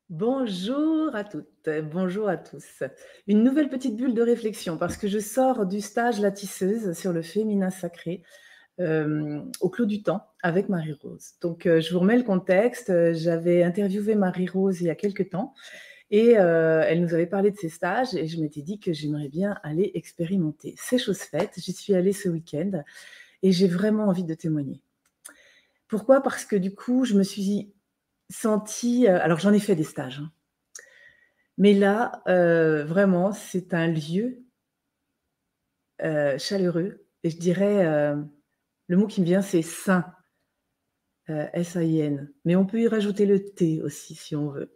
Bonjour à toutes, bonjour à tous. Une nouvelle petite bulle de réflexion parce que je sors du stage La Tisseuse sur le féminin sacré, au Clos du Temps avec Marie-Rose. Donc, je vous remets le contexte, j'avais interviewé Marie-Rose il y a quelque temps et elle nous avait parlé de ses stages et je m'étais dit que j'aimerais bien aller expérimenter. C'est chose faite, j'y suis allée ce week-end et j'ai vraiment envie de témoigner. Pourquoi? Parce que du coup, je me suis sentie, alors j'en ai fait des stages, hein. Mais là, vraiment, c'est un lieu, chaleureux et je dirais, le mot qui me vient, c'est sain, S-A-I-N. Mais on peut y rajouter le T aussi si on veut.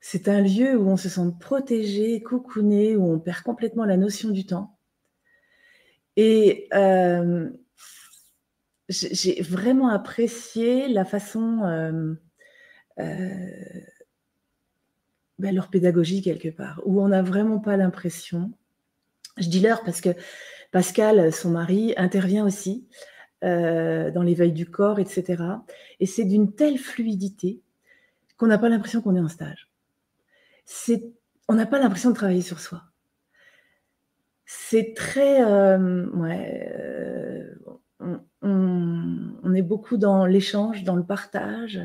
C'est un lieu où on se sent protégé, cocooné, où on perd complètement la notion du temps et j'ai vraiment apprécié la façon, heu, leur pédagogie quelque part, où on n'a vraiment pas l'impression, je dis leur parce que Pascal, son mari, intervient aussi, dans l'éveil du corps et cetera et c'est d'une telle fluidité qu'on n'a pas l'impression qu'on est en stage. C'est On n'a pas l'impression de travailler sur soi. C'est très, ouais, on est beaucoup dans l'échange, dans le partage,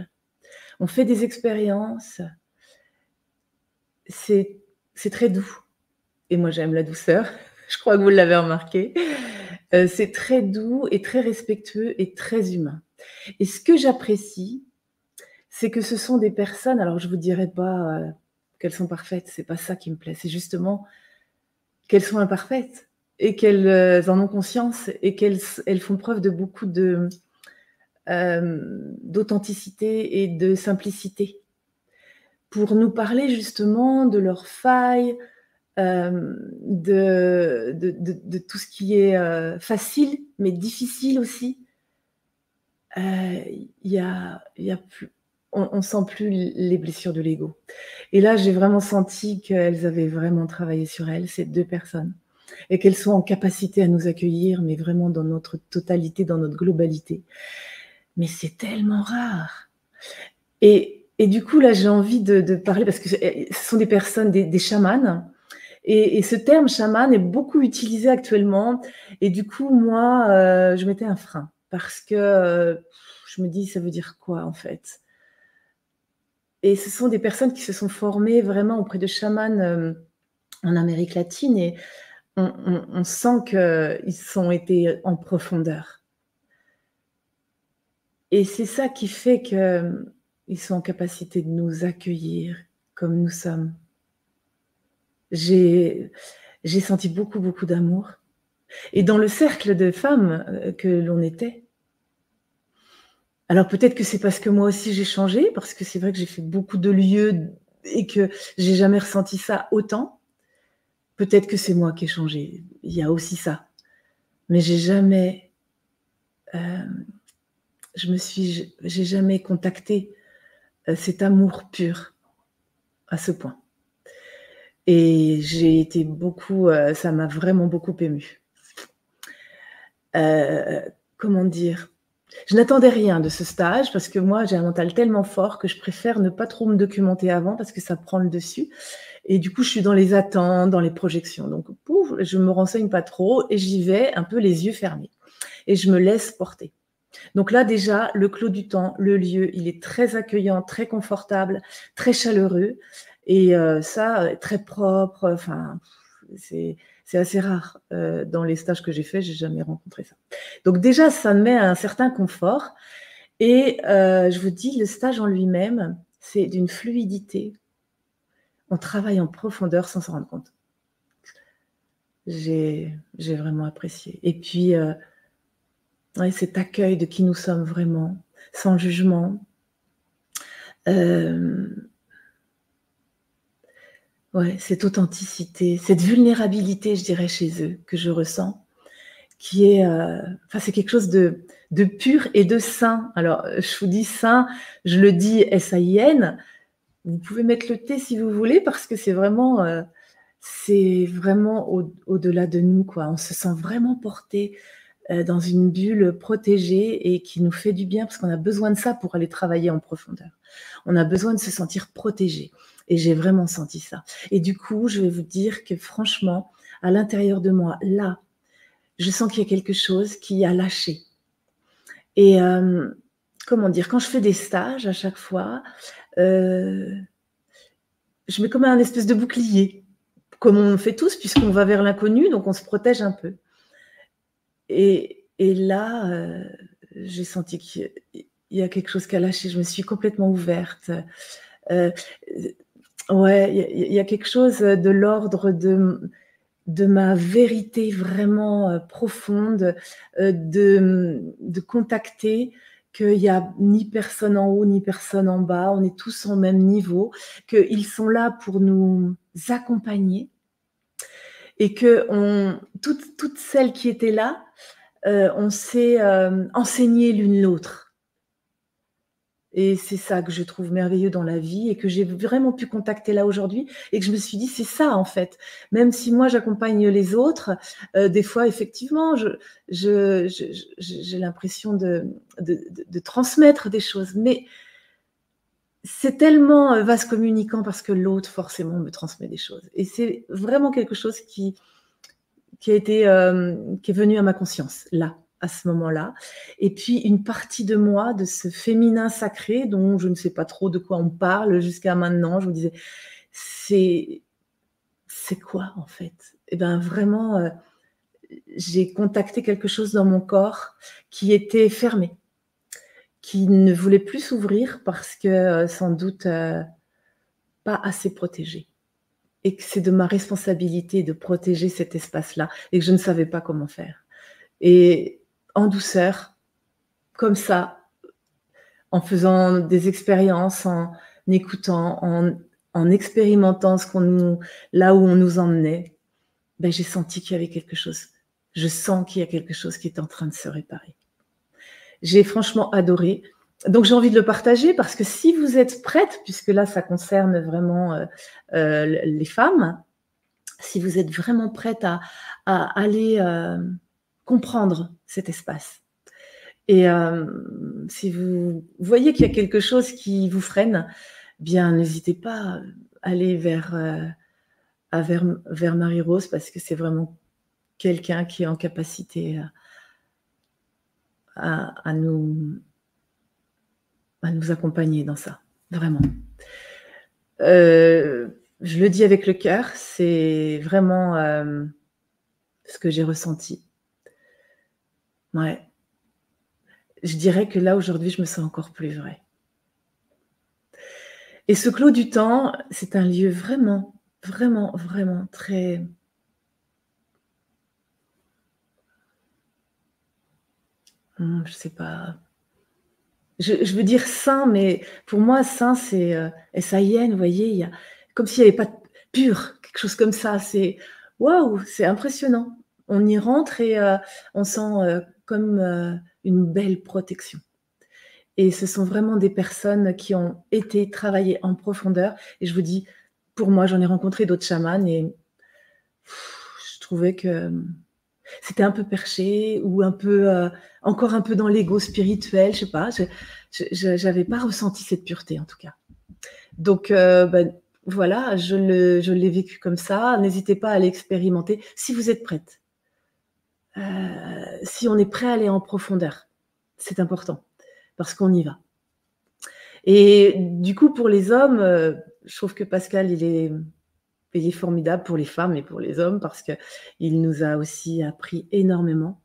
on fait des expériences, c'est c'est très doux et moi j'aime la douceur, je crois que vous l'avez remarqué. C'est très doux et très respectueux et très humain et ce que j'apprécie, c'est que ce sont des personnes, alors je vous dirai pas, qu'elles sont parfaites, c'est pas ça qui me plaît, c'est justement qu'elles sont imparfaites et qu'elles, en ont conscience et elles font preuve de beaucoup d'authenticité et de simplicité pour nous parler justement de leurs failles, de tout ce qui est, facile mais difficile aussi. Il y a plus on sent plus les blessures de l'ego et là, j'ai vraiment senti qu'elles avaient vraiment travaillé sur elles, ces 2 personnes et qu'elles sont en capacité à nous accueillir, mais vraiment dans notre totalité, dans notre globalité. Mais c'est tellement rare et du coup, là, j'ai envie de parler parce que ce sont des personnes, des chamans et ce terme chaman est beaucoup utilisé actuellement et du coup, moi, je mettais un frein parce que, je me dis: «Ça veut dire quoi, en fait?» Et ce sont des personnes qui se sont formées vraiment auprès de chamans, en Amérique latine et on sent qu'ils ont été en profondeur et c'est ça qui fait qu'ils sont en capacité de nous accueillir comme nous sommes. J'ai j'ai senti beaucoup, beaucoup d'amour et dans le cercle de femmes, que l'on était, alors peut-être que c'est parce que moi aussi j'ai changé, parce que c'est vrai que j'ai fait beaucoup de lieux et que j'ai jamais ressenti ça autant. Peut-être que c'est moi qui ai changé, il y a aussi ça. Mais j'ai jamais, hem, j'ai jamais contacté, cet amour pur à ce point et j'ai été beaucoup, ça m'a vraiment beaucoup émue. Comment dire? Je n'attendais rien de ce stage parce que moi, j'ai un mental tellement fort que je préfère ne pas trop me documenter avant parce que ça prend le dessus et du coup, je suis dans les attentes, dans les projections donc pouf, je me renseigne pas trop et j'y vais un peu les yeux fermés et je me laisse porter. Donc là, déjà, le Clos du Temps, le lieu, il est très accueillant, très confortable, très chaleureux et ça, très propre, enfin, c'est assez rare, dans les stages que j'ai faits, j'ai jamais rencontré ça. Donc déjà, ça me met un certain confort et je vous dis, le stage en lui-même, c'est d'une fluidité. On travaille en profondeur sans s'en rendre compte. J'ai vraiment apprécié et puis, ouais, cet accueil de qui nous sommes vraiment, sans jugement. Hem, ouais, cette authenticité, cette vulnérabilité, je dirais, chez eux, que je ressens, qui est, enfin, c'est quelque chose de pur et de sain. Alors, je vous dis sain, je le dis S-A-I-N, vous pouvez mettre le T si vous voulez parce que c'est vraiment au-delà de nous, quoi. On se sent vraiment porté, dans une bulle protégée et qui nous fait du bien parce qu'on a besoin de ça pour aller travailler en profondeur. On a besoin de se sentir protégé et j'ai vraiment senti ça. Et du coup, je vais vous dire que franchement, à l'intérieur de moi, là, je sens qu'il y a quelque chose qui a lâché. Et comment dire, quand je fais des stages à chaque fois, je mets comme un espèce de bouclier, comme on fait tous, puisqu'on va vers l'inconnu, donc on se protège un peu. Et là, j'ai senti qu'il y a quelque chose qui a lâché. Je me suis complètement ouverte. Ouais, il y a quelque chose de l'ordre de ma vérité vraiment profonde, de contacter qu'il n'y a ni personne en haut, ni personne en bas. On est tous au même niveau, qu'ils sont là pour nous accompagner et que toutes celles qui étaient là, on s'est enseigné l'une l'autre. Et c'est ça que je trouve merveilleux dans la vie et que j'ai vraiment pu contacter là aujourd'hui et que je me suis dit: «C'est ça, en fait». Même si moi j'accompagne les autres, des fois effectivement j'ai l'impression de transmettre des choses, mais c'est tellement, vase communicant parce que l'autre forcément me transmet des choses et c'est vraiment quelque chose qui est venu à ma conscience, là, à ce moment-là. Et puis une partie de moi, de ce féminin sacré, dont je ne sais pas trop de quoi on parle jusqu'à maintenant, je me disais: «C'est quoi, en fait?» Et ben vraiment, j'ai contacté quelque chose dans mon corps qui était fermé, qui ne voulait plus s'ouvrir parce que, sans doute, pas assez protégé. Et que c'est de ma responsabilité de protéger cet espace-là et que je ne savais pas comment faire. Et en douceur, comme ça, en faisant des expériences, en écoutant, en expérimentant là où on nous emmenait, ben, j'ai senti qu'il y avait quelque chose. Je sens qu'il y a quelque chose qui est en train de se réparer. J'ai franchement adoré. Donc j'ai envie de le partager parce que si vous êtes prête, puisque là ça concerne vraiment les femmes, si vous êtes vraiment prête à aller comprendre cet espace. Et si vous voyez qu'il y a quelque chose qui vous freine, bien n'hésitez pas à aller vers Marie-Rose parce que c'est vraiment quelqu'un qui est en capacité à nous accompagner dans ça, vraiment. Je le dis avec le cœur, c'est vraiment ce que j'ai ressenti. Ouais. Je dirais que là, aujourd'hui, je me sens encore plus vraie. Et ce clos du temps, c'est un lieu vraiment, vraiment, vraiment très je sais pas, je veux dire sain, mais pour moi, sain, c'est, S-A-I-N, vous voyez? Il y a comme s'il y avait pas de pur, quelque chose comme ça. C'est waouh, c'est impressionnant. On y rentre et on sent, comme, une belle protection. Et ce sont vraiment des personnes qui ont été travaillées en profondeur et je vous dis, pour moi, j'en ai rencontré d'autres chamans et je trouvais que c'était un peu perché ou un peu, encore un peu dans l'ego spirituel, je sais pas, j'avais pas ressenti cette pureté en tout cas. Donc voilà, je l'ai vécu comme ça. N'hésitez pas à l'expérimenter si vous êtes prête. Si on est prêt à aller en profondeur, c'est important parce qu'on y va. Et du coup, pour les hommes, je trouve que Pascal, il est formidable pour les femmes et pour les hommes parce qu'il nous a aussi appris énormément,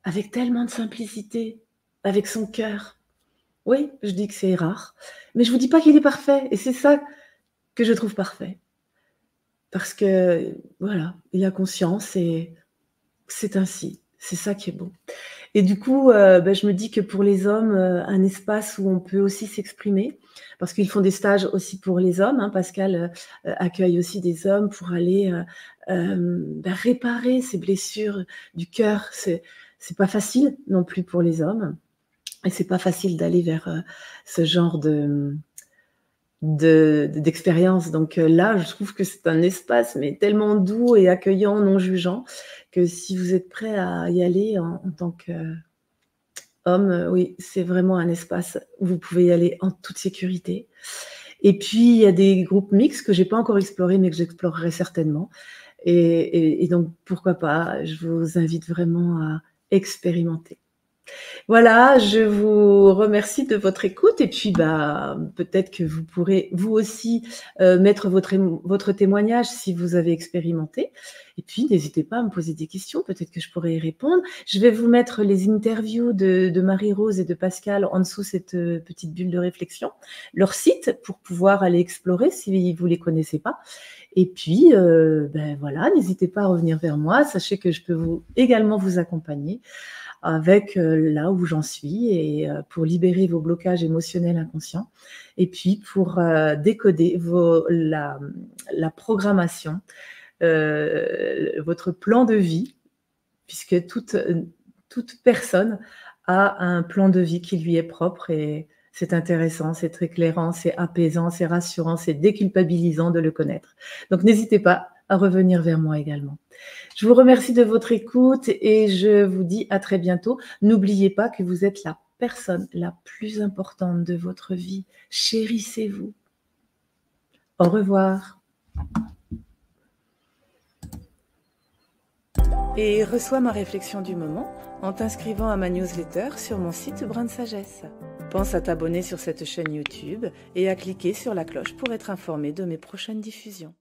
avec tellement de simplicité, avec son cœur. Oui, je dis que c'est rare, mais je vous dis pas qu'il est parfait et c'est ça que je trouve parfait. Parce que voilà, il a conscience et c'est ainsi. C'est ça qui est beau. Et du coup, je me dis que pour les hommes, un espace où on peut aussi s'exprimer, parce qu'ils font des stages aussi pour les hommes, hein. Pascal, accueille aussi des hommes pour aller, réparer ces blessures du cœur. C'est pas facile non plus pour les hommes et c'est pas facile d'aller vers, ce genre d'expérience. Donc là, je trouve que c'est un espace, mais tellement doux et accueillant, non jugeant, que si vous êtes prêt à y aller en tant qu'homme, oui, c'est vraiment un espace où vous pouvez y aller en toute sécurité. Et puis, il y a des groupes mixtes que j'ai pas encore explorés, mais que j'explorerai certainement. Et donc, pourquoi pas, je vous invite vraiment à expérimenter. Voilà, je vous remercie de votre écoute et puis, bah, peut-être que vous pourrez, vous aussi, mettre votre témoignage si vous avez expérimenté et puis n'hésitez pas à me poser des questions, peut-être que je pourrais y répondre. Je vais vous mettre les interviews de Marie-Rose et de Pascal en dessous cette, petite bulle de réflexion, leur site pour pouvoir aller explorer si vous les connaissez pas et puis, ben, voilà, n'hésitez pas à revenir vers moi. Sachez que je peux également vous accompagner avec là où j'en suis et pour libérer vos blocages émotionnels inconscients et puis pour décoder la programmation, votre plan de vie, puisque toute personne a un plan de vie qui lui est propre et c'est intéressant, c'est très éclairant, c'est apaisant, c'est rassurant, c'est déculpabilisant de le connaître. Donc n'hésitez pas à revenir vers moi également. Je vous remercie de votre écoute et je vous dis à très bientôt. N'oubliez pas que vous êtes la personne la plus importante de votre vie. Chérissez-vous. Au revoir. Et reçois ma réflexion du moment en t'inscrivant à ma newsletter sur mon site Brin de Sagesse. Pense à t'abonner sur cette chaîne YouTube et à cliquer sur la cloche pour être informé de mes prochaines diffusions.